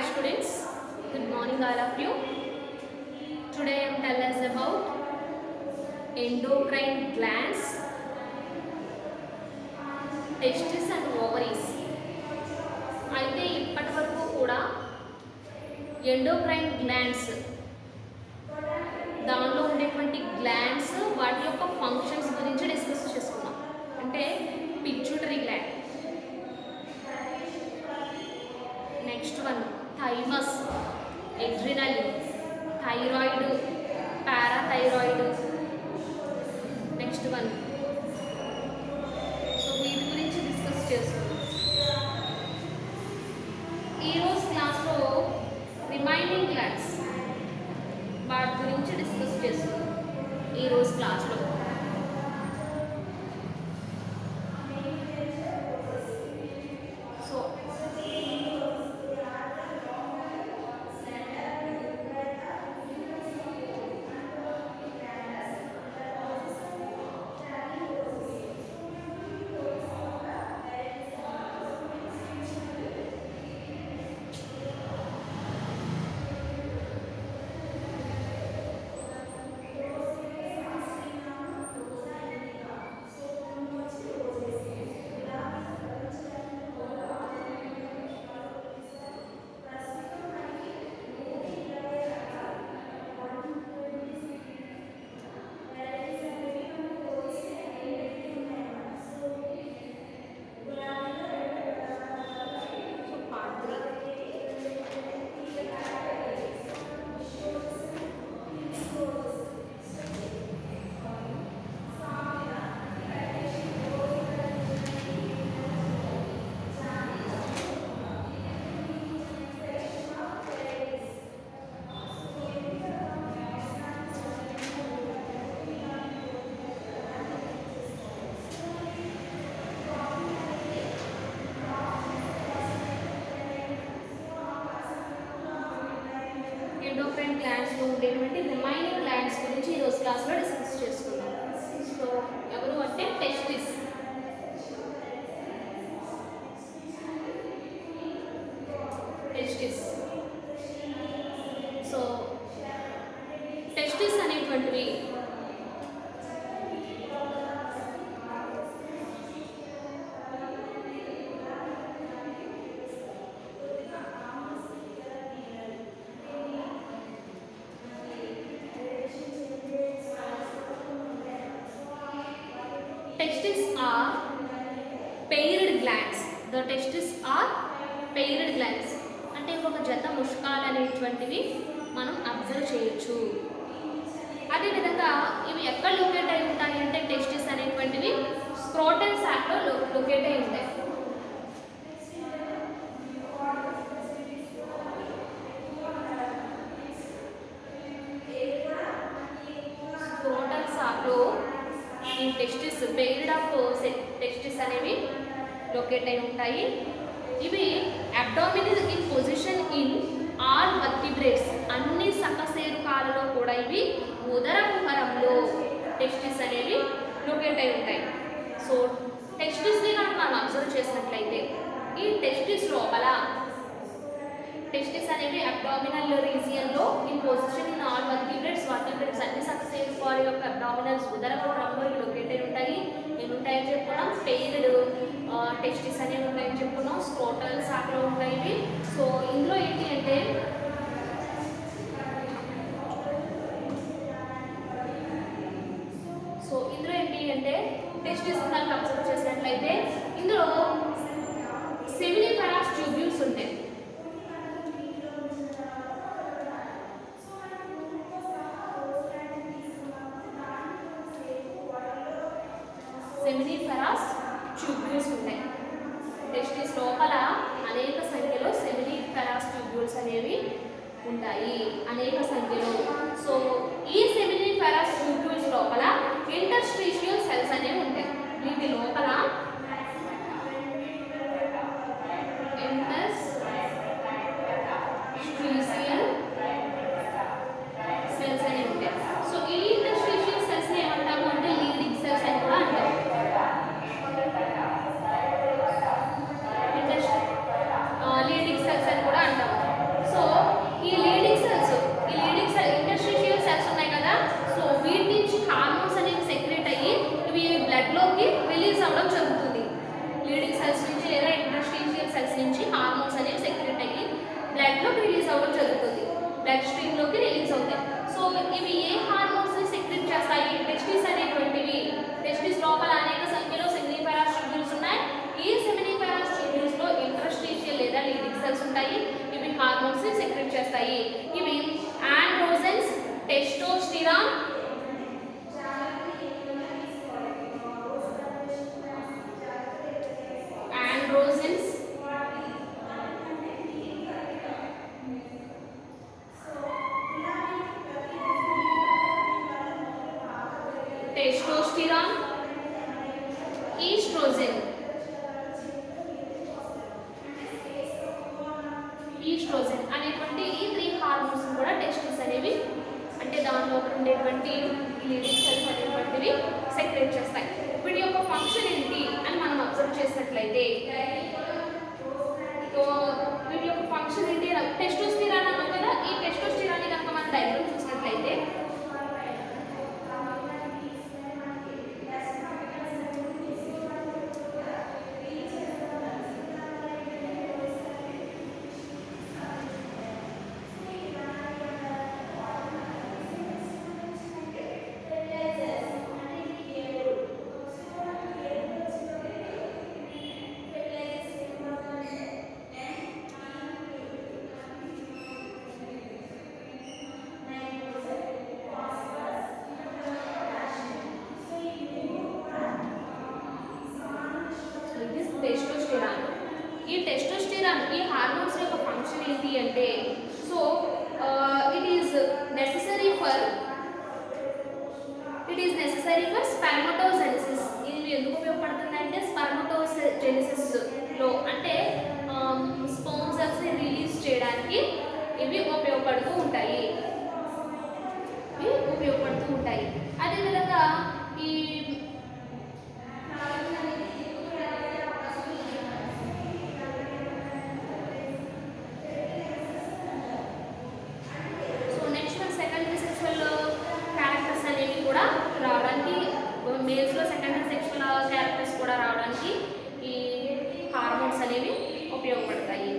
students, good morning all of you. Today I am tell us about endocrine glands, testes and ovaries. అయితే ఇప్పటి వరకు కూడా endocrine glands దానిలో ఉండేటువంటి glands వాటి యొక్క ఫంక్షన్స్ గురించి డిస్కస్ చేసుకున్నాం. అంటే pituitary gland, next one thymus, adrenal, thyroid, parathyroid, next one. So వీటి గురించి డిస్కస్ చేసుకున్నాం. ఈరోజు క్లాస్లో రిమైనింగ్ గ్లాండ్స్ వాటి గురించి డిస్కస్ చేసుకున్నాం ఈరోజు క్లాస్లో. సో ఎండోక్రైన్ గ్లాండ్స్లో ఉండేటువంటి రిమైనింగ్ గ్లాండ్స్ గురించి ఈరోజు క్లాస్లో డిస్కస్ చేసుకుందాం. సో ఎవరు అంటే టెస్టిస్. టెస్టిస్ సో టెస్టిస్ అనేటువంటివి testes are paired glands. The testes are paired glands. అంటే ఒక జత ముష్కాలు అనేటువంటివి మనం అబ్జర్వ్ చేయొచ్చు. అదేవిధంగా ఇవి ఎక్కడ లొకేట్ అయి ఉంటాయి అంటే టెస్టిస్ అనేటువంటివి స్క్రోటల్ సాక్లో లొకేట్ అయి ఉంటాయి. స్క్రోటల్ సాక్లో ఈ టెస్టిస్ పెయిర్డ్ ఆఫ్ టెస్టిస్ అనేవి లొకేట్ అయి ఉంటాయి. ఇవి abdominal in position in all vertebrates. అన్ని సకశేరుకాలలో కూడా ఇవి ఉదర కుహరంలో టెస్టిస్ అనేవి లొకేట్ అయి ఉంటాయి. సో టెస్టిస్ని కనుక మనం అబ్జర్వ్ చేసినట్లయితే ఈ టెస్టిస్ లోపల టెస్టిస్ అనేవి అబ్డామినల్ రీజియన్లో in position in all vertebrates అన్ని సకశేరుకాల యొక్క అబ్డామినల్స్ ఉదర కుహరంలో లొకేట్ అయి ఉంటాయి. ఏముంటాయని చెప్పుకున్నాం, పెయిర్డ్ టెస్టిస్ అనేవి ఉంటాయని చెప్పుకున్నాం. స్క్రోటల్ సాక్లో ఉంటాయి ఇవి. సో ఇందులో ఏంటి అంటే టెస్టిస్ కనుక అబ్జర్వ్ చేసినట్లయితే ఇందులో సెమినిఫెరస్ ట్యూబ్యూల్స్ ఉంటాయి. సెమినిఫెరస్ ట్యూబ్యూల్స్ ఉంటాయి. టెస్టిస్ లోపల అనేక సంఖ్యలో సెమినిఫెరస్ ట్యూబ్యూల్స్ అనేవి ఉంటాయి, అనేక సంఖ్యలో. సో ఈ సెమినిఫెరస్ ట్యూబ్యూల్స్ లోపల ఇంటర్స్టిషియల్ సెల్స్ అనేవి ఉంటాయి. వీటి లోపల ఇంటర్స్టిషియల్ సెల్స్ అనేవి ఉంటాయి. సో ఈ ఇంటర్స్టిషియల్ సెల్స్ ఏమంటాము అంటే లీడింగ్ సెల్స్ అని కూడా అంటారు. లీడింగ్ సెల్స్ అని కూడా అంటాము. ఇవి ఏ హార్మోన్స్ ని సెక్రెట్ చేస్తాయి? టెస్టిస్ అనేటువంటివి, టెస్టిస్ లోపల అనేక సంఖ్యలో సెమినిఫెరస్ ట్యూబ్యూల్స్ ఉన్నాయి. ఈ సెమినిఫెరస్ ట్యూబ్యూల్స్ లో ఇంటర్స్టిషియల్ లేదా లీడింగ్ సెల్స్ ఉంటాయి. ఇవి హార్మోన్స్ ని సెక్రెట్ చేస్తాయి. ఇవి androgens, testosterone, androgens, testosterone, oestrogen, oestrogen అనేటువంటి ఈ 3 హార్మోన్స్ కూడా టెస్టిస్ అనేవి అంటే దానిలో ఉండేటువంటి లీడింగ్ సెల్స్ అనేటువంటివి సెక్రెట్ చేస్తాయి. వీటి యొక్క ఫంక్షన్ ఏంటి అని మనం అబ్జర్వ్ చేసినట్లయితే వీటి యొక్క ఫంక్షన్ ఏంటి? టెస్టోస్టిరాన్ అన్నాం కదా, ఈ టెస్టోస్టిరాన్ కనుక మనం డయాగ్రామ్ చూసినట్లయితే టెస్టోస్టిరాన్. ఈ టెస్టోస్టిరాన్ ఈ హార్మోన్స్ యొక్క ఫంక్షన్ ఏంటి అంటే so it is necessary for spermatogenesis. ఇది ఎందుకు ఉపయోగపడుతుంది అంటే స్పెర్మటోజెనిసిస్ లో అంటే స్పర్మ్ సెల్స్ ని రిలీజ్ చేయడానికి ఇవి ఉపయోగపడుతూ ఉంటాయి. అదేవిధంగా ఈ మేల్స్లో సెకండరీ సెక్షువల్ క్యారెక్టర్స్ కూడా రావడానికి ఈ హార్మోన్స్ అనేవి ఉపయోగపడతాయి.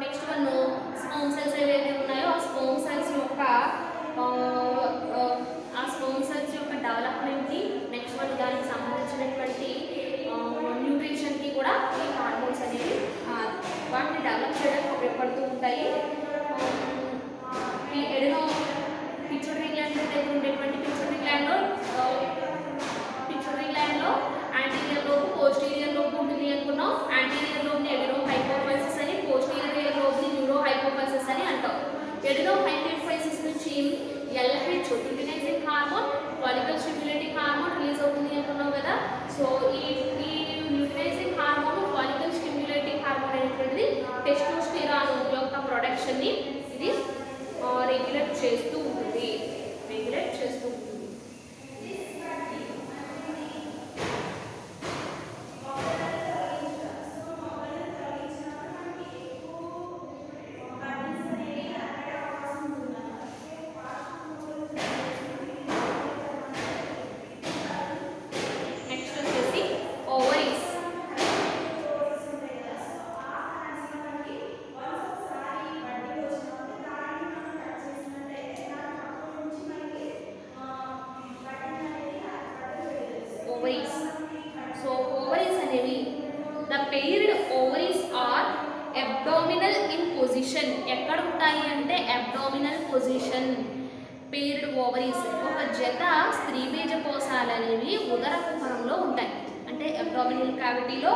నెక్స్ట్ వన్ స్పర్మ్ సెల్స్ ఏవైతే ఉన్నాయో ఆ స్పర్మ్ సెల్స్ యొక్క డెవలప్మెంట్కి నెక్స్ట్ వన్ దానికి సంబంధించినటువంటి న్యూట్రిషన్కి కూడా ఈ హార్మోన్స్ అనేవి వాటిని డెవలప్ చేయడానికి ఉపయోగపడుతూ ఉంటాయి. ఈ పిట్యూటరీ గ్లాండ్ దగ్గర ఉండేటువంటి పిట్యూటరీ గ్లాండ్లో యాంటీరియర్ లోబ్, పోస్టీరియర్ లోబ్ ఉంటుంది అనుకున్నాం. యాంటీరియర్ లోబ్ని ఎడినో హైపోఫైసిస్ అని, పోస్టీరియర్ లోబ్ని న్యూరో హైపోఫైసిస్ అని అంటాం. ఎడినో హైపోఫైసిస్ నుంచి LH luteinizing hormone, follicle stimulating hormone release అవుతుంది అనుకున్నాం కదా. సో ఈ luteinizing hormone, follicle stimulating hormone అనేటువంటిది టెస్టోస్టిరాన్ యొక్క ప్రొడక్షన్ని ఇది రెగ్యులేట్ చేస్తూ ఉంటుంది. నెక్స్ట్ వచ్చేసి ఓవరీస్. ఓవరీస్. సో ఓవరీస్ అనేవి the paired ovaries are abdominal in position. ఎక్కడ ఉంటాయి అంటే అబ్డామినల్ పొజిషన్. పెయిర్డ్ ఓవరీస్ ఒక జత స్త్రీ బీజకోశాలు అనేవి ఉదర కుహరంలో ఉంటాయి, అంటే అబ్డామినల్ క్యావిటీలో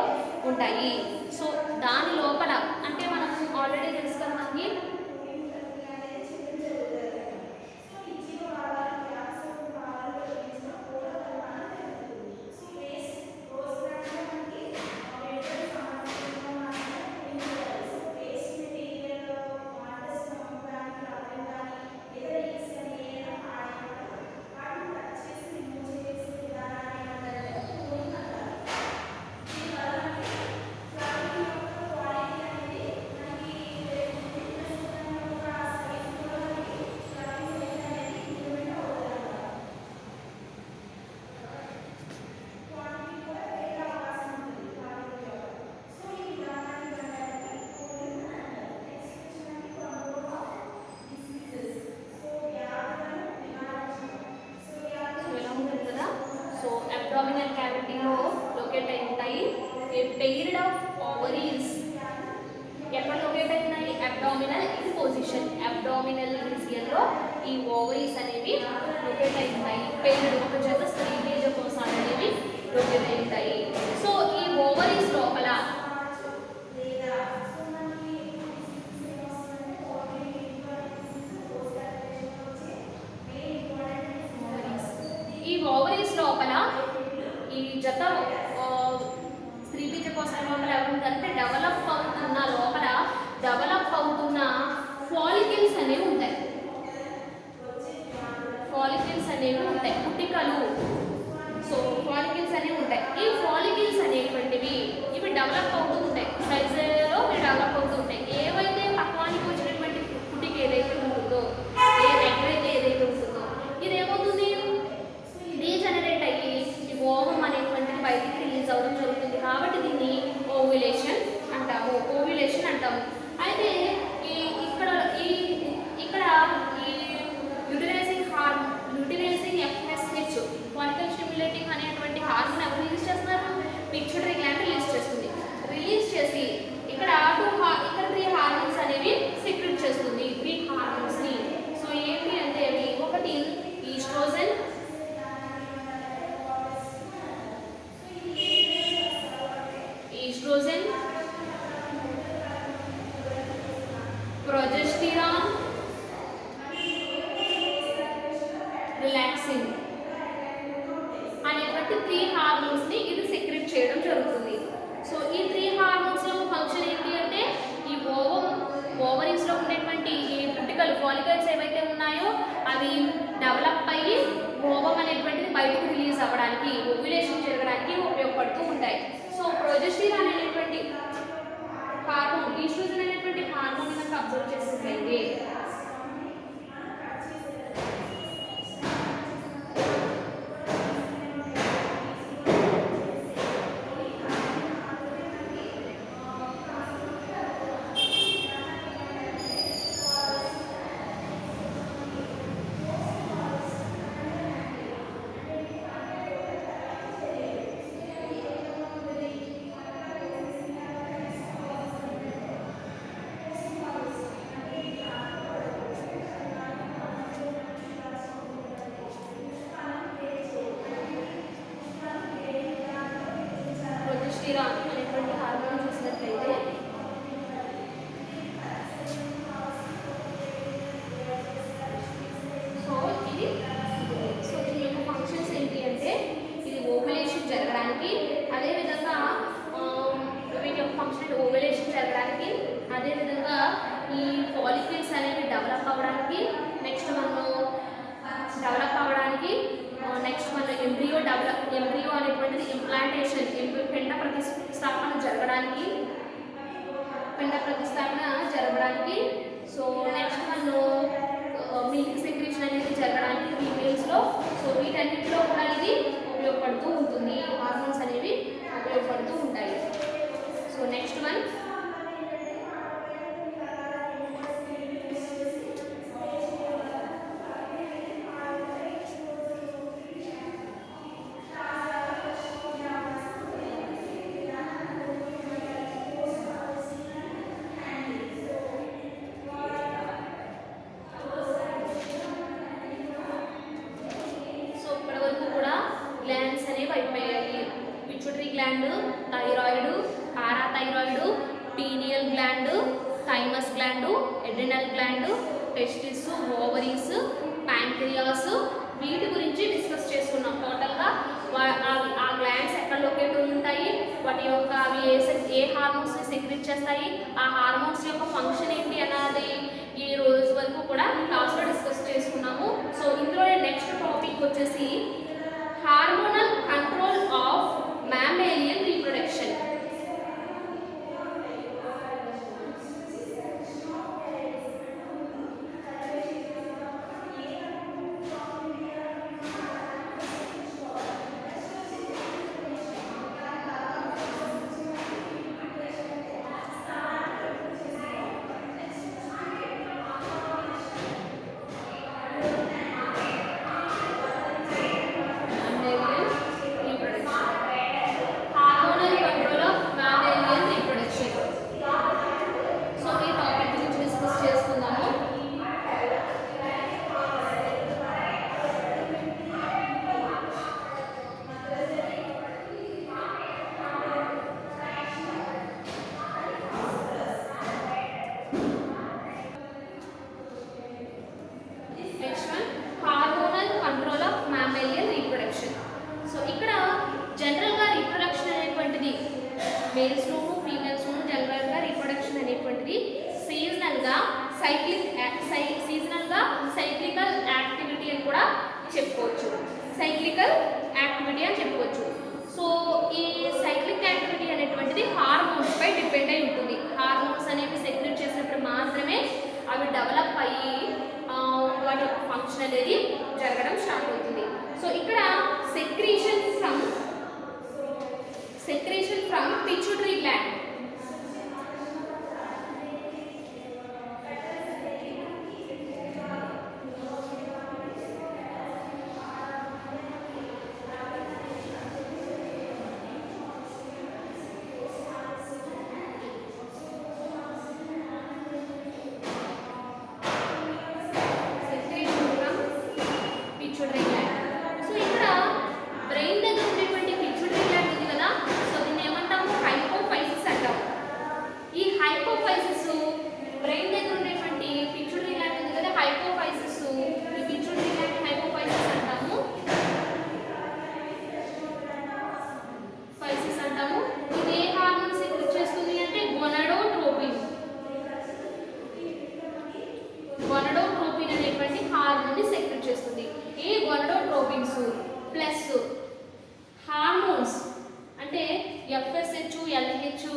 ఉంటాయి. సో దాని లోపల అంటే మనం ఆల్రెడీ తెలుసు కదా మనకి అబ్డామినల్ క్యావిటీలో లొకేట్ అయి ఉంటాయి. ఏ పెయిర్డ్ ఆఫ్ ఓవరీస్ ఎక్కడ లొకేట్ అయి ఉన్నాయి? అబ్డామినల్ ఇన్ పొజిషన్, అబ్డామినల్ రీజియన్లో ఈ ఓవరీస్ అనేవి లొకేట్ అయి ఉంటాయి. పెయిర్డ్ ఒక చేత స్త్రీ బీజకోశాలు అనేవి లొకేట్ అయి ఉంటాయి. సో ఈ ఓవరీస్ లోపల ఈ జత స్త్రీ బీజకోశం లోపల ఏముందంటే డెవలప్ అవుతున్న ఫాలికల్స్ అనేవి ఉంటాయి. పుట్టికలు. సో ఫాలికల్స్ అనేవి ఉంటాయి. ఈ ఫాలికల్స్ అనేటువంటివి ఇవి డెవలప్ అవుతూ ఉంటాయి, సైజులో డెవలప్ అవుతూ ఉంటాయి. ఏవైతే పక్వానికి వచ్చినటువంటి పుట్టిక ఏదైతే ఉంటుందో, ఏ ఎగ్ అయితే ఏదైతే ఉంటుందో, ఇదేమవుతుంది? రీజనరేట్ అయ్యి ఈ ఓవం అనేటువంటిది బయటికి రిలీజ్ అవ్వడం జరుగుతుంది. కాబట్టి దీన్ని ఓవ్యులేషన్ అంటాము. అయితే ఇక్కడ యూటిలైజింగ్ FSH ఫాలికల్ స్టిమ్యులేటింగ్ అనేటువంటి హార్మోన్ ఎవరు రిలీజ్ చేస్తున్నారు? పిట్యూటరీ గ్లాండ్ రిలీజ్ చేసి ఇక్కడ 3 హార్మోన్స్ అనేవి సీక్రెట్ చేస్తుంది. 3 హార్మోన్స్ ని. సో ఏంటి అంటే అవి ఒకటి ఈస్ట్రోజన్, ప్రొజెస్టెరాన్, రిలాక్సిన్ అనేటువంటి 3 హార్మోన్స్ ని ఇది సీక్రెట్ చేయడం జరుగుతుంది. సో ఈ 3 హార్మోన్స్ యొక్క ఫంక్షన్ ఏంటి అంటే ఈ ఓవరీస్ లో ఉండేటువంటి ఈ పుట్టికలు ఫాలికల్స్ ఏవైతే ఉన్నాయో అవి డెవలప్ అయ్యి ఓవం అనేటువంటిది బయటకు రిలీజ్ అవ్వడానికి, ఓవ్యులేషన్ జరగడానికి ఉపయోగపడుతూ ఉంటాయి. సో ప్రొజెస్టెరాన్ అనేటువంటి హార్మోన్, ఈస్ట్రోజన్ అనేటువంటి హార్మోన్ కనుక అబ్జర్వ్ చేసినట్లయితే అనేటువంటి హార్మోన్ చూసినట్లయితే దీని యొక్క ఫంక్షన్స్ ఏంటి అంటే ఇది ఓవ్యులేషన్ జరగడానికి, అదేవిధంగా వీటి యొక్క ఫంక్షన్ ఓవ్యులేషన్ జరగడానికి, అదేవిధంగా ఈ ఫాలికల్స్ అనేవి డెవలప్ అవ్వడానికి, నెక్స్ట్ మన ఎంబ్రియో అనేటువంటిది ఇంప్లాంటేషన్, పిండ ప్రతిష్టాపన జరగడానికి, సో నెక్స్ట్ మిల్క్ సెక్రీషన్ అనేది జరగడానికి ఫీమేల్స్లో. సో వీటన్నిటిలో కూడా ఇది ఉపయోగపడుతూ ఉంటుంది, హార్మోన్స్ అనేవి ఉపయోగపడుతూ ఉంటాయి. So next one pituitary gland, thyroid, parathyroid, pineal gland, thymus gland, adrenal gland, testis, ovaries, pancreas, వీటి గురించి డిస్కస్ చేసుకున్నాం. టోటల్గా ఆ గ్లాండ్స్ ఎక్కడ లొకేట్ ఉంటాయి, వాటి యొక్క అవి ఏ హార్మోన్స్ని సెక్రెట్ చేస్తాయి, ఆ హార్మోన్స్ యొక్క ఫంక్షన్ ఏంటి అన్నది ఈ రోజు వరకు కూడా క్లాస్లో డిస్కస్ చేసుకున్నాము. సో ఇందులో నెక్స్ట్ టాపిక్ వచ్చేసి hormonal control of mammalian reproduction. Mammalian మేల్స్లోను ఫీమేల్స్లోను జనరల్గా రీప్రొడక్షన్ అనేటువంటిది సీజనల్గా సైక్లికల్ యాక్టివిటీ అని కూడా చెప్పుకోవచ్చు. సైక్లికల్ యాక్టివిటీ అని చెప్పుకోవచ్చు. సో ఈ సైక్లిక్ యాక్టివిటీ అనేటువంటిది హార్మోన్స్ పై డిపెండ్ అయి ఉంటుంది. హార్మోన్స్ అనేవి సెక్రెట్ చేసినప్పుడు మాత్రమే అవి డెవలప్ అయ్యి వాటి యొక్క ఫంక్షన్ అనేది జరగడం స్టార్ట్ అవుతుంది. సో ఇక్కడ secretion from pituitary gland. So ఇక్కడ బ్రెయిన్ దగ్గర ఉండేటువంటి పిట్యూటరీ గ్లాండ్ ఉంది కదా, సో దీన్ని ఏమంటాము హైపోఫైసిస్ అంటాము. ఈ హైపోఫైసిస్ బ్రెయిన్ దగ్గర ఉండేటువంటి పిట్యూటరీ గ్లాండ్ ఉంది కదా, హైపోఫైసిస్, ఈ పిట్యూటరీ గ్లాండ్ హైపోఫైసిస్ అంటాము. ఫైసిస్ అంటాము. ఇది ఏ హార్మోన్ సెక్రెట్ చేస్తుంది అంటే గొనాడోట్రోపిన్. గొనాడోట్రోపిన్ అనేటువంటి హార్మోన్ ని సెక్రెట్ చేస్తుంది. ఈ గొనాడోట్రోపిన్స్ ప్లస్ హార్మోన్స్ అంటే FSH, LH,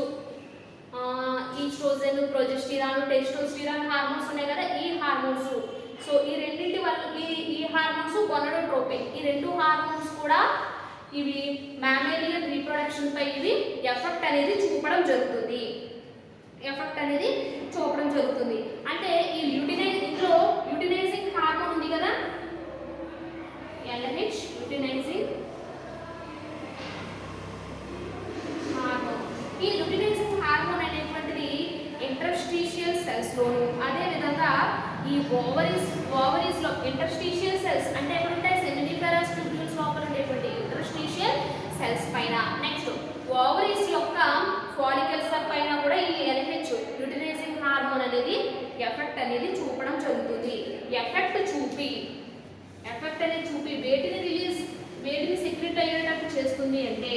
oestrogen, progesterone, testosterone hormones ఉన్నాయి కదా, ఈ హార్మోన్స్. సో ఈ రెండింటి వల్ల ఈ హార్మోన్స్ గొనాడోట్రోపిన్, ఈ రెండు హార్మోన్స్ కూడా ఇవి మ్యామేలియన్ రీప్రొడక్షన్ పై ఇవి ఎఫెక్ట్ అనేది చూపడం జరుగుతుంది. అంటే ఈ ఇందులో ల్యూటినైజింగ్ హార్మోన్ ఉంది కదా, LH ల్యూటినైజింగ్ హార్మోన్. ఈ ల్యూటినైజింగ్ హార్మోన్ అనేటువంటిది ఇంటర్స్టిషియల్ సెల్స్ లోను, అదే విధంగా ఈ ఓవరీస్ లో ఇంటర్స్టిషియల్ సెల్స్ అంటే ఎక్కడ ఉంటాయి, సెమినిఫెరస్ ట్యూబ్యూల్స్ లోపల ఉండేటువంటి ఇంటర్స్టిషియల్ సెల్స్ పైన, నెక్స్ట్ ఓవరీస్ యొక్క ఫాలికల్స్ పైన కూడా ఈ LH ల్యూటినైజింగ్ హార్మోన్ అనేది ఎఫెక్ట్ అనేది చూపడం జరుగుతుంది. ఎఫెక్ట్ అనేది చూపి వేటిని సెక్రెట్ అయ్యేటట్టు చేస్తుంది అంటే,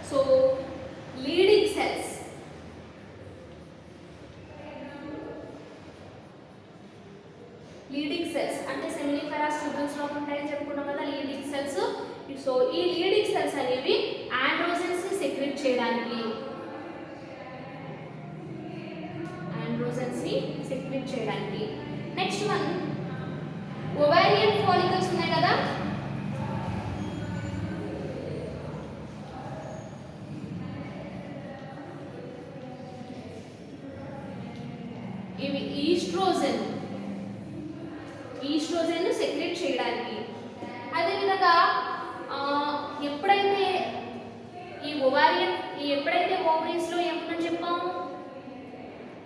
సో లీడింగ్ సెల్స్, అంటే సెమినిఫెరస్ ట్యూబ్యూల్స్ లో ఉంటాయని చెప్పుకున్నాం కదా లీడింగ్ సెల్స్. సో ఈ లీడింగ్ సెల్స్ అనేవి ఆండ్రోజెన్స్ ని సెక్రెట్ చేయడానికి నెక్స్ట్ వన్ ఓవారియన్ ఫాలికల్స్ ఉన్నాయి కదా, ఇవి ఈస్ట్రోజన్ సెక్రెట్ చేయడానికి. అదేవిధంగా ఎప్పుడైతే ఓవరీస్ లో ఏమన్నా చెప్పాము,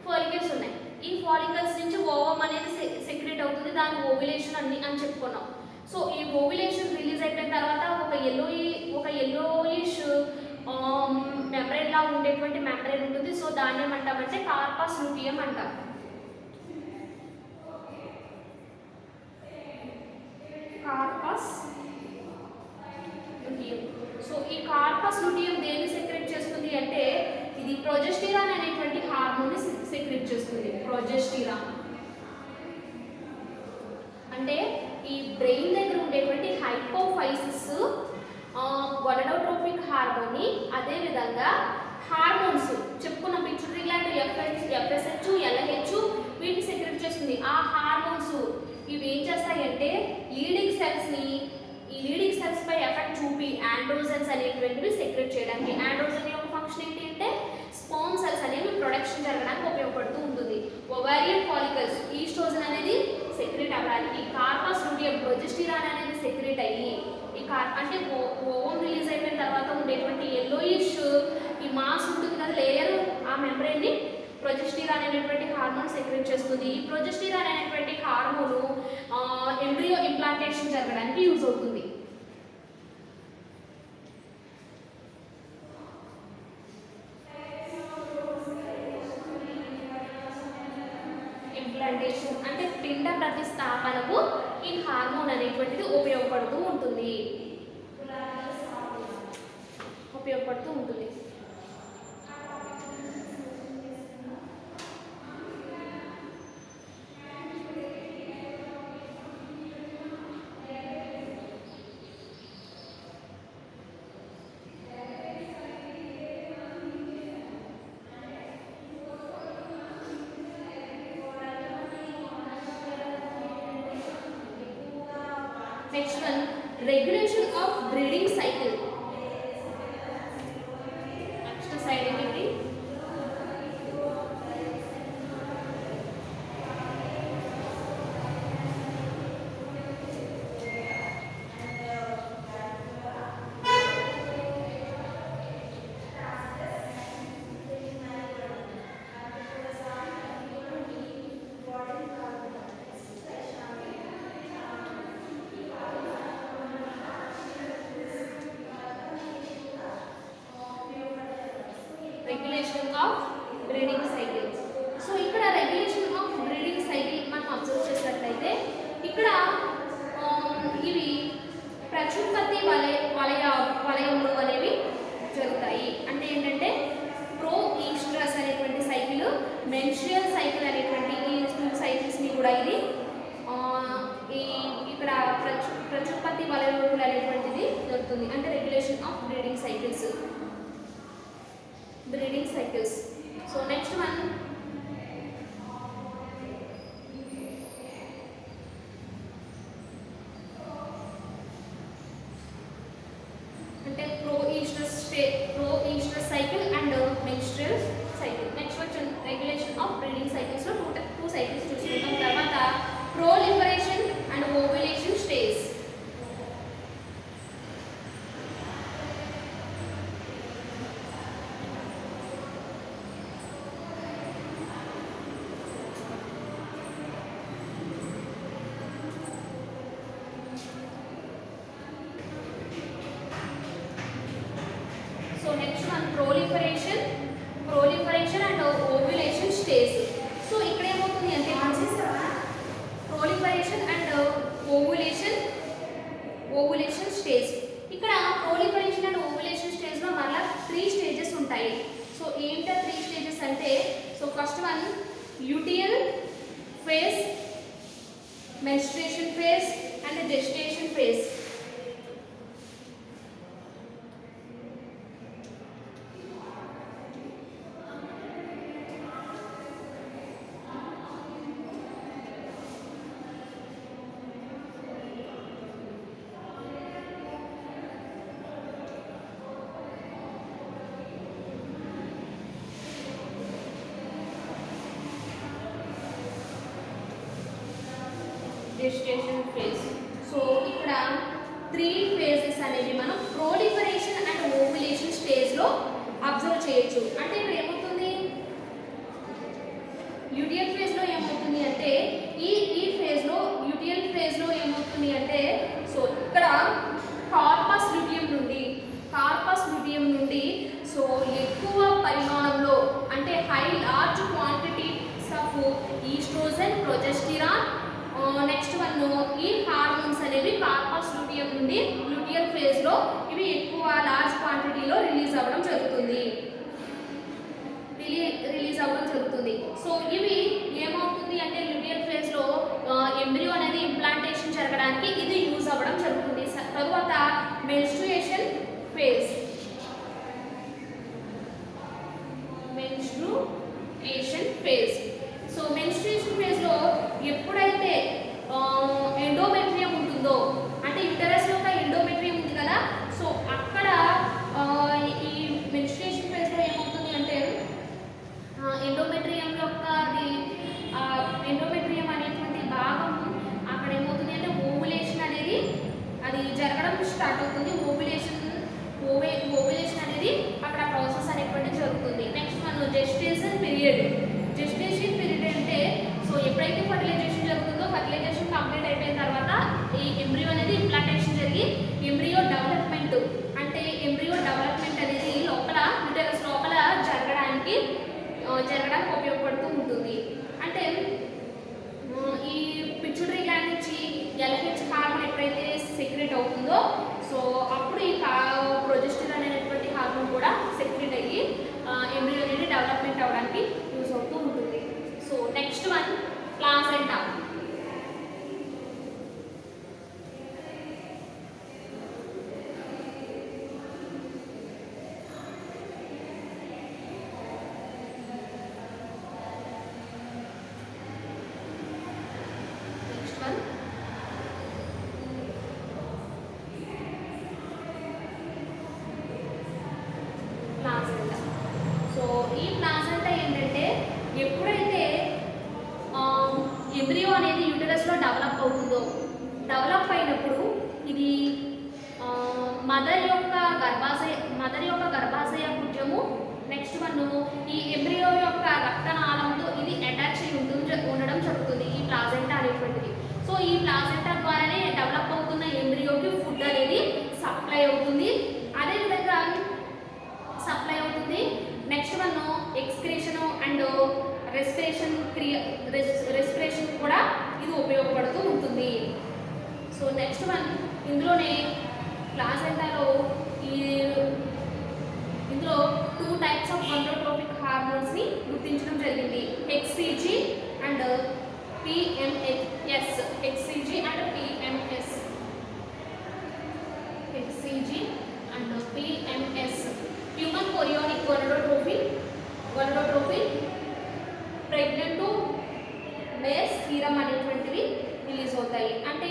ఫాలికల్స్ ఉన్నాయి. ఈ ఫాలికల్స్ నుంచి ఓవమ్ అనేది సెక్రెట్ అవుతుంది, దాని ఓవ్యులేషన్ అని చెప్పుకున్నాం. సో ఈ ఓవ్యులేషన్ రిలీజ్ అయిపోయిన తర్వాత ఒక ఎల్లోయిష్ మెంబ్రేన్ లా ఉండేటువంటి మెంబ్రేన్ ఉంటుంది. సో దాన్ని ఏమంటామంటే కార్పస్ లూటియం అంటాం. సో ఈ కార్పస్ లూటియం దేన్ని సెక్రెట్ చేస్తుంది అంటే, ఇది ప్రొజెస్టిరాన్ అనేటువంటి హార్మోన్ ని సెక్రెట్ చేస్తుంది. ప్రొజెస్టిరాన్ అంటే ఈ బ్రెయిన్ దగ్గర ఉండేటువంటి హైపోఫైసిస్ గొనాడోట్రోపిక్ హార్మోన్ ని, అదే విధంగా హార్మోన్స్ చెప్పుకున్న పిట్యూటరీ గ్లాండ్ ఎఫ్ఎస్హెచ్, ఎల్హెచ్ వీటిని సెక్రెట్ చేస్తుంది. ఆ హార్మోన్స్ ఇవి ఏం చేస్తాయంటే లీడింగ్ సెల్స్ పై ఎఫెక్ట్ చూపి ఆండ్రోజన్స్ అనేటువంటివి సెక్రెట్ చేయడానికి. ఆండ్రోజన్ యొక్క ఫంక్షన్ ఏంటి అంటే స్పర్మ్ సెల్స్ అనేవి ప్రొడక్షన్ జరగడానికి ఉపయోగపడుతూ ఉంటుంది. ఓవారియన్ ఫాలికల్స్ ఈస్ట్రోజన్ అనేది సెక్రెట్ అవ్వడానికి, కార్పస్ లూటియం ప్రొజెస్టిరాన్ అనేది సెక్రెట్ అయ్యి అంటే ఓవం రిలీజ్ అయిపోయిన తర్వాత ఉండేటువంటి ఎల్లోయిష్ ఈ మాస్ ఉంటుంది కదా లేయర్, ఆ మెంబ్రేన్ ని ప్రొజెస్టిరాన్ అనేటువంటి హార్మోన్ సెక్రెట్ చేస్తుంది. ఈ ప్రొజెస్టిరాన్ అనేటువంటి హార్మోన్ ఎంబ్రియో ఇంప్లాంటేషన్ జరగడానికి యూజ్ అవుతుంది. ఇంప్లాంటేషన్ అంటే పిండ ప్రతిస్థాపనకు ఈ హార్మోన్ అనేటువంటిది ఉపయోగపడుతూ ఉంటుంది. ఉపయోగపడుతూ ఉంటుంది. Next one, regulation of breeding cycle. Next side ఏంటి? Regulation of breeding cycle. So ఇక్కడ రెగ్యులేషన్ ఆఫ్ బ్రీడింగ్ సైకిల్ మనం అబ్జర్వ్ చేసినట్లయితే ఇక్కడ ఇవి ప్రత్యుత్పత్తి వలయంలో అనేవి జరుగుతాయి. అంటే ఏంటంటే ప్రో ఈస్ట్రస్ అనేటువంటి సైకిల్, మెన్స్ట్రుయల్ సైకిల్ అనేటువంటి ఈ టూ సైకిల్స్ని కూడా ఇది ఇక్కడ ప్రత్యుత్పత్తి వలయంలో అనేటువంటిది జరుగుతుంది. అంటే regulation of breeding cycles. So next one, అంటే pro estrous cycle and menstrual cycle. Next one, regulation of breeding cycles లో two cycles చూసుకుంటాం. తర్వాత proliferation and ovulation stage. So next one, proliferation and ovulation stage. So ఇక్కడ ఏమవుతుంది అంటే proliferation and ovulation stage. ఇక్కడ proliferation and ovulation stage లో మళ్ళీ 3 stages ఉంటాయి. సో ఏంటో 3 stages అంటే, so first one luteal phase, menstruation phase and gestation phase. Gestation phase. So ఇక్కడ 3 phases అనేవి మనం proliferation and ovulation stage లో అబ్జర్వ్ చేయొచ్చు. అంటే ఇక్కడ ఏమవుతుంది, luteal phase లో ఏమవుతుంది అంటే ఈ phase లో luteal phase లో ఏమవుతుంది అంటే, సో ఇక్కడ కార్పస్ luteum నుండి సో ఎక్కువ పరిమాణంలో అంటే large quantities of oestrogen, progesterone, next one ఈ హార్మోన్స్ అనేవి కార్పస్ luteum నుండి luteal phase లో ఇవి ఎక్కువ లార్జ్ క్వాంటిటీలో రిలీజ్ అవ్వడం జరుగుతుంది. సో ఇవి ఏమవుతుంది అంటే luteal phase లో ఎంబ్రియో అనేది ఇంప్లాంటేషన్ జరగడానికి ఇది యూజ్ అవ్వడం జరుగుతుంది. తరువాత menstruation phase. So menstruation phase లో ఎప్పుడైతే ఎండోమెట్రియం ఉంటుందో, అంటే యూటరస్ యొక్క ఎండోమెట్రియం ఉంది కదా, సో అక్కడ ఈ మెన్స్ట్రుయేషన్ phase లో ఏమవుతుంది అంటే ఎండోమెట్రియం యొక్క ఎండోమెట్రియం అనేటువంటి భాగం అక్కడ ఏమవుతుంది అంటే ఓవులేషన్ అనేది అది జరగడం స్టార్ట్ అవుతుంది. ఓవులేషన్ అనేది అక్కడ ప్రాసెస్ అనేటువంటిది జరుగుతుంది. నెక్స్ట్ మనం జెస్టేషన్ పీరియడ్ అంటే, సో ఎప్పుడైతే ఫర్టిలైజేషన్ జరుగుతుందో, ఫర్టిలైజేషన్ కంప్లీట్ అయిపోయిన తర్వాత ఈ ఎంబ్రియో అనేది ఇంప్లాంటేషన్ జరిగి ఎంబ్రియో డెవలప్మెంట్ అనేది యూటరస్ లోపల జరగడానికి ఉపయోగపడుతూ ఉంటుంది. అంటే ఈ పిట్యూటరీ గ్లాండ్ నుంచి LH హార్మోన్ ఎప్పుడైతే సెక్రెట్ అవుతుందో, సో అప్పుడు ఈ ప్రొజెస్టెరాన్ అనేటువంటి హార్మోన్ ఎప్పుడైతే ఎంబ్రియో అనేది యూటరస్లో డెవలప్ అవుతుందో, డెవలప్ అయినప్పుడు ఇది మదర్ యొక్క గర్భాశయ కుడ్యము, నెక్స్ట్ ఈ ఎంబ్రియో యొక్క రక్తనాళంతో ఇది అటాచ్ అయి ఉండడం జరుగుతుంది, ఈ ప్లాజెంటా అనేటువంటిది. సో ఈ ప్లాజెంటా ద్వారానే డెవలప్ అవుతున్న ఎంబ్రియోకి ఫుడ్ అనేది సప్లై అవుతుంది. అదేవిధంగా సప్లై అవుతుంది. నెక్స్ట్ ఎక్స్క్రీషన్ అండ్ రెస్పిరేషన్ కూడా ఇది ఉపయోగపడుతూ ఉంటుంది. సో నెక్స్ట్ ఇందులోనే ప్లాసెంటాలో ఇందులో 2 టైప్స్ ఆఫ్ గొనాడోట్రోపిక్ హార్మోన్స్ని గుర్తించడం జరిగింది, HCG and PMS. HCG and PMS. HCG and PMS. Human chorionic gonadotropin, pregnant to males serum అనేటువంటివి రిలీజ్ అవుతాయి. అంటే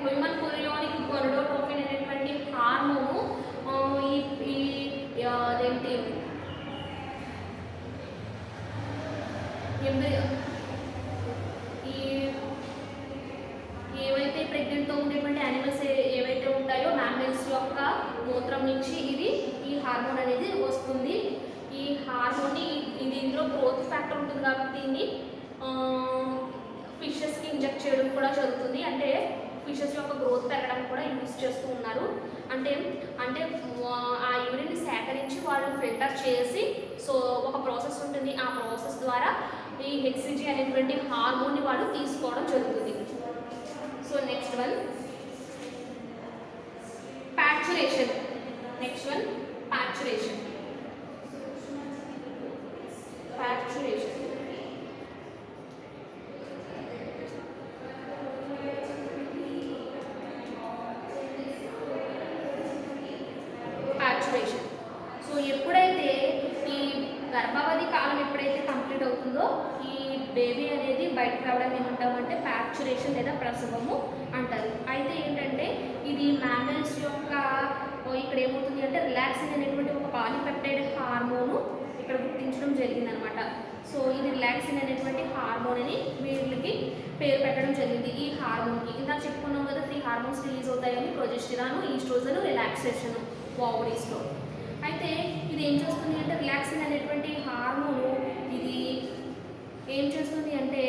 హ్యూమన్ కొరియోనిక్ గొనాడోట్రోపిన్ అనేటువంటి హార్మోను అదేంటి ఏవైతే ప్రెగ్నెంట్తో ఉండేటువంటి యానిమల్స్ ఏవైతే ఉంటాయో మ్యామల్స్ యొక్క మూత్రం నుంచి ఈ హార్మోన్ అనేది వస్తుంది. ఈ హార్మోన్ని ఇందులో గ్రోత్ ఫ్యాక్టర్ ఉంటుంది కాబట్టి దీన్ని ఫిషెస్కి ఇంజెక్ట్ చేయడం కూడా జరుగుతుంది. అంటే ఫిషెస్ యొక్క గ్రోత్ పెరగడానికి కూడా యూజ్ చేస్తూ ఉన్నారు. అంటే ఆ యూరిన్ని సేకరించి వాళ్ళు ఫిల్టర్ చేసి, సో ఒక ప్రాసెస్ ఉంటుంది, ఆ ప్రాసెస్ ద్వారా ఈ హెచ్సిజి అనేటువంటి హార్మోన్ని వాళ్ళు తీసుకోవడం జరుగుతుంది. So next parturition. Parturition. So ఎప్పుడైతే ఈ గర్భావధి కాలం ఎప్పుడైతే కంప్లీట్ అవుతుందో ఈ బేబీ అనేది బయటకు రావడం ఏమంటామంటే ప్యాచురేషన్ లేదా ప్రసవము అంటారు. అయితే ఏంటంటే ఇది మ్యామల్స్ యొక్క ఇక్కడ ఏమవుతుంది అంటే రిలాక్సిన్ అనేటువంటి ఒక పాలిపెప్టైడ్ హార్మోను ఇక్కడ గుర్తించడం జరిగిందనమాట. సో ఇది రిలాక్సిన్ అనేటువంటి హార్మోన్ అని వీళ్ళకి పేరు పెట్టడం జరిగింది. ఈ హార్మోన్కి ఇందాక చెప్పుకున్నాం కదా 3 హార్మోన్స్ రిలీజ్ అవుతాయని, ప్రొజెస్టెరాన్, ఈస్ట్రోజన్, రిలాక్సేషన్ ఓవరీస్లో. అయితే ఇది ఏం చేస్తుంది అంటే రిలాక్సిన్ అనేటువంటి హార్మోను ఇది ఏం చేస్తుంది అంటే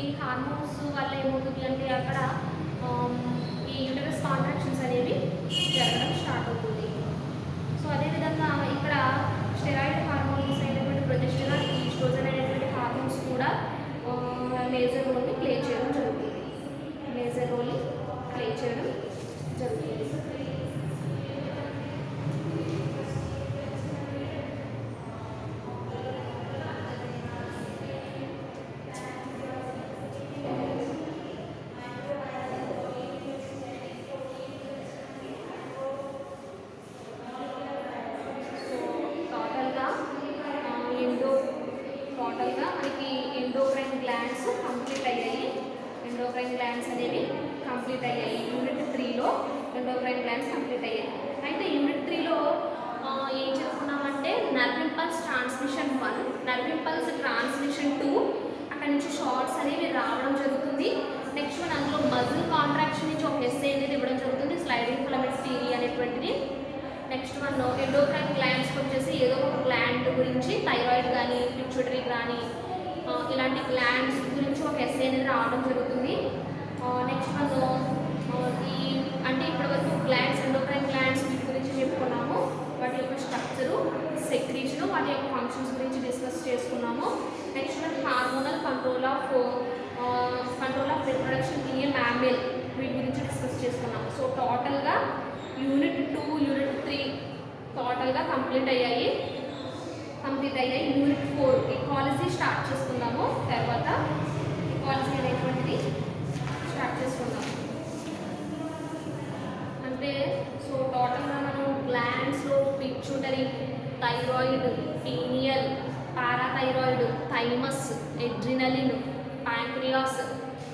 ఈ హార్మోన్స్ వల్ల ఏమవుతుంది అంటే అక్కడ ఈ యూటరస్ కాంట్రాక్షన్స్ అనేవి జరగడం స్టార్ట్ అవుతుంది. సో అదేవిధంగా ఇక్కడ స్టెరాయిడ్ హార్మోన్స్ అయినటువంటి ప్రొజెస్టెరాన్, ఈస్ట్రోజన్ అనేటువంటి హార్మోన్స్ కూడా మేజర్ రోల్ని ప్లే చేయడం జరుగుతుంది. టోటల్గా మనకి ఎండోక్రైన్ గ్లాండ్స్ కంప్లీట్ అయ్యాయి. యూనిట్ 3లో ఎండోక్రైన్ గ్లాండ్స్ కంప్లీట్ అయ్యాయి. అయితే యూనిట్ 3లో ఏం చెప్పుకున్నామంటే nerve impulse transmission 1, nerve impulse transmission 2, అక్కడ నుంచి షార్ట్స్ అనేవి రావడం జరుగుతుంది. నెక్స్ట్ అందులో మజిల్ కాంట్రాక్షన్ నుంచి ఒక ఎస్సే అనేది ఇవ్వడం జరుగుతుంది, స్లైడింగ్ ఫిలమెంట్ థియరీ అనేటువంటిది. నెక్స్ట్ ఎండోక్రైన్ గ్లాండ్స్కి వచ్చేసి ఏదో ఒక గ్లాండ్ గురించి, థైరాయిడ్ కానీ పిట్యూటరీ కానీ ఇలాంటి గ్లాండ్స్ గురించి ఒక ఎస్సే అనేది రావడం జరుగుతుంది. నెక్స్ట్ అంటే ఇప్పటివరకు గ్లాండ్స్, ఎండోక్రైన్ గ్లాండ్స్ వీటి గురించి చెప్పుకున్నాము, వాటి యొక్క స్ట్రక్చరు, సెక్రీషన్, వాటి యొక్క ఫంక్షన్స్ గురించి డిస్కస్ చేసుకున్నాము. Next hormonal control of reproduction in a mammal, వీటి గురించి డిస్కస్ చేసుకున్నాము. సో టోటల్గా యూనిట్ 2, యూనిట్ 3 టోటల్గా కంప్లీట్ అయ్యాయి. యూనిట్ 4 ఇకాలజీ స్టార్ట్ చేసుకుందాము. తర్వాత ఇకాలజీ అనేటువంటిది స్టార్ట్ చేసుకుందాము. అంటే సో టోటల్గా మనం గ్లాండ్స్లో pituitary, thyroid, pineal, parathyroid, thymus, adrenaline, pancreas,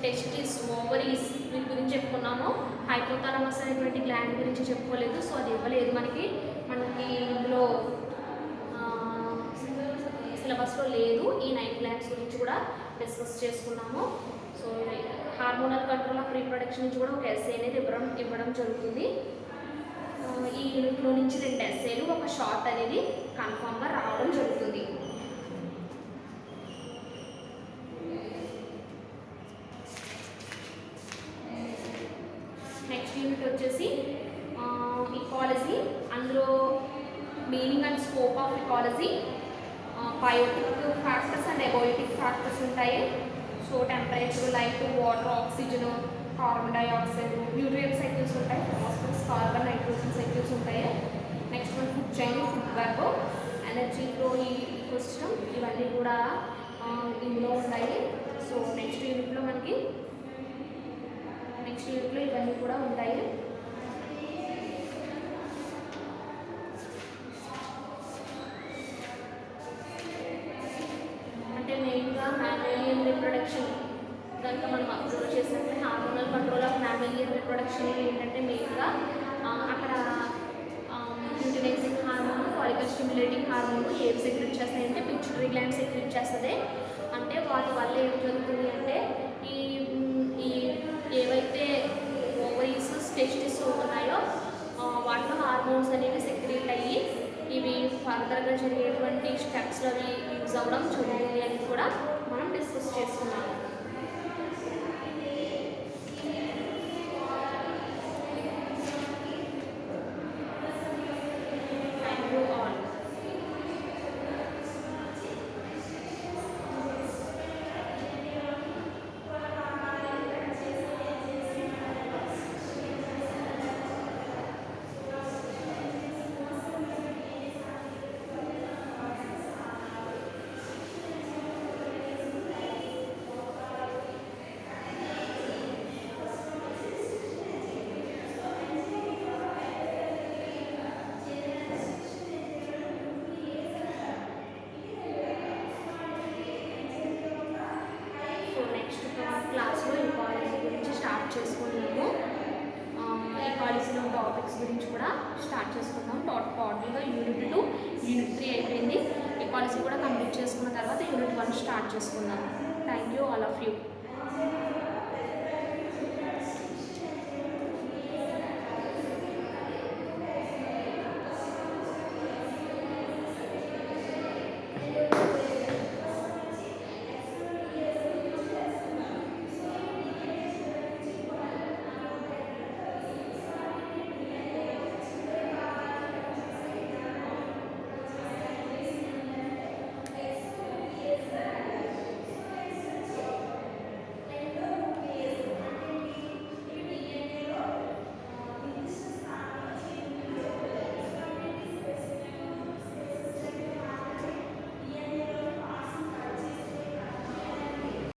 testis, ovaries వీటి గురించి చెప్పుకున్నాము. హైపోథాలమస్ అనేటువంటి గ్లాండ్ గురించి చెప్పుకోలేదు, సో అది ఇవ్వలేదు మనకి ఇందులో సిలబస్లో లేదు. ఈ 9 గ్లాండ్స్ గురించి కూడా డిస్కస్ చేసుకున్నాము. So hormonal control of reproduction నుంచి కూడా ఒక ఎస్సే అనేది ఇవ్వడం జరుగుతుంది. ఈ యూనిట్లో నుంచి 2 ఎస్సేలు, ఒక షార్ట్ అనేది కన్ఫామ్గా రావడం జరుగుతుంది. నెక్స్ట్ యూనిట్ వచ్చేసి ఇకాలజీ. అందులో meaning and scope of ecology, biotic factors and abiotic factors ఉంటాయి. So temperature, light, water, oxygen, carbon dioxide, nutrient cycles ఉంటాయి, ఫాస్ఫరస్, కార్బన్, నైట్రోజన్ సైకిల్స్ ఉంటాయి. నెక్స్ట్ మన food chain, food web, energy flow, ecosystem, ఇవన్నీ కూడా ఇందులో ఉంటాయి. So next యూనిట్లో ఇవన్నీ కూడా ఉంటాయి. అంటే మెయిన్గా మ్యామేలియన్ రీప్రొడక్షన్ కనుక మనం అబ్జర్వ్ చేసినట్లయితే హార్మోనల్ కంట్రోల్ ఆఫ్ మ్యామేలియన్ రీప్రొడక్షన్ ఏంటంటే మెయిన్గా అక్కడ luteinising hormone, follicle stimulating hormone ఏవి సెక్రెట్ చేస్తాయంటే పిట్యూటరీ గ్లాండ్ సెక్రెట్ చేస్తుంది. అంటే వాటి వల్ల ఏం జరుగుతుంది అంటే ఈ ఏవైతే ఓవరీస్, టెస్టిస్ ఉన్నాయో వాటిలో హార్మోన్స్ అనేవి సెక్రెట్ అయ్యి ఇవి ఫర్దర్గా జరిగేటువంటి స్టెప్స్లో అవి యూజ్ అవ్వడం జరుగుతుంది అని కూడా మనం డిస్కస్ చేసుకున్నాము. క్లాస్లో ఇకాలజీ గురించి స్టార్ట్ చేసుకున్నాము. ఇకాలజీలో టాపిక్స్ గురించి కూడా స్టార్ట్ చేసుకున్నాము. టోటల్గా యూనిట్ 2, యూనిట్ 3 అయిపోయింది. ఇకాలజీ కూడా కంప్లీట్ చేసుకున్న తర్వాత యూనిట్ 1 స్టార్ట్ చేసుకున్నాము. Thank you all of you.